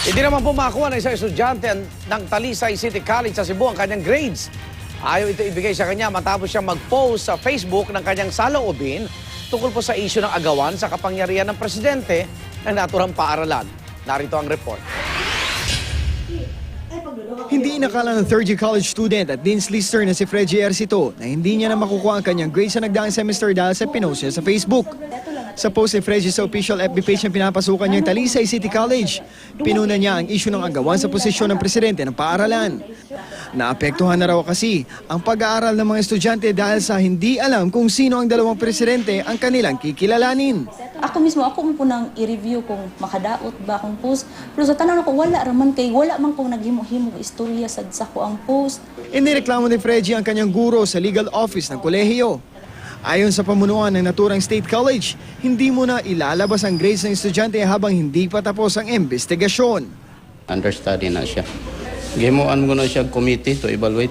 Hindi naman po makakuha ng isang estudyante ng Talisay City College sa Cebu ang kanyang grades. Ayaw ito ibigay sa kanya matapos siyang mag-post sa Facebook ng kanyang saloobin tungkol po sa isyu ng agawan sa kapangyarihan ng presidente ng naturang paaralan. Narito ang report. Hindi inakala ng third-year college student at Dean's Lister na si Freddy Ercito na hindi niya na makukuha ang kanyang grades sa nagdaang semester dahil sa pinost niya sa Facebook. Sa post ni Freddy sa official FB page na pinapasukan niya Talisay City College, pinuna niya ang isyu ng agawan sa posisyon ng presidente ng paaralan. Naapektuhan na raw kasi ang pag-aaral ng mga estudyante dahil sa hindi alam kung sino ang dalawang presidente ang kanilang kikilalanin. Ako mismo, ako po nang i-review kung makadaot ba akong post. Pero sa tanan ako, wala raman kay, wala man kong naghimo-himo istorya sa ko ang post. Inireklamo ni Freddy ang kanyang guro sa legal office ng kolehiyo. Ayon sa pamunuan ng naturang State College, hindi mo na ilalabas ang grades ng estudyante habang hindi pa tapos ang investigasyon. Understudy na siya. Gimuan mo na siya committee to evaluate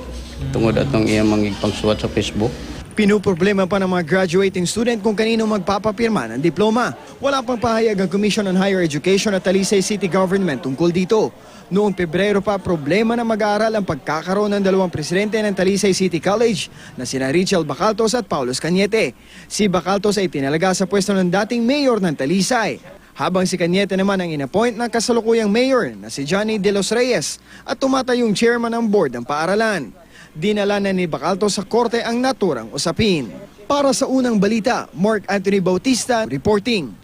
tungod atong iyang mangigpangsuwat sa Facebook. Pinuproblema pa ng mga graduating student kung kanino magpapapirma ng diploma. Wala pang pahayag ang Commission on Higher Education at Talisay City Government tungkol dito. Noong Pebrero pa, problema na mag-aaral ang pagkakaroon ng dalawang presidente ng Talisay City College na sina Richel Bacaltos at Paulos Cañete. Si Bacaltos ay tinalaga sa pwesto ng dating mayor ng Talisay, habang si Cañete naman ang inappoint ng kasalukuyang mayor na si Johnny De Los Reyes at tumatayong chairman ng board ng paaralan. Dinala na ni Bacaltos sa korte ang naturang usapin. Para sa unang balita, Mark Anthony Bautista reporting.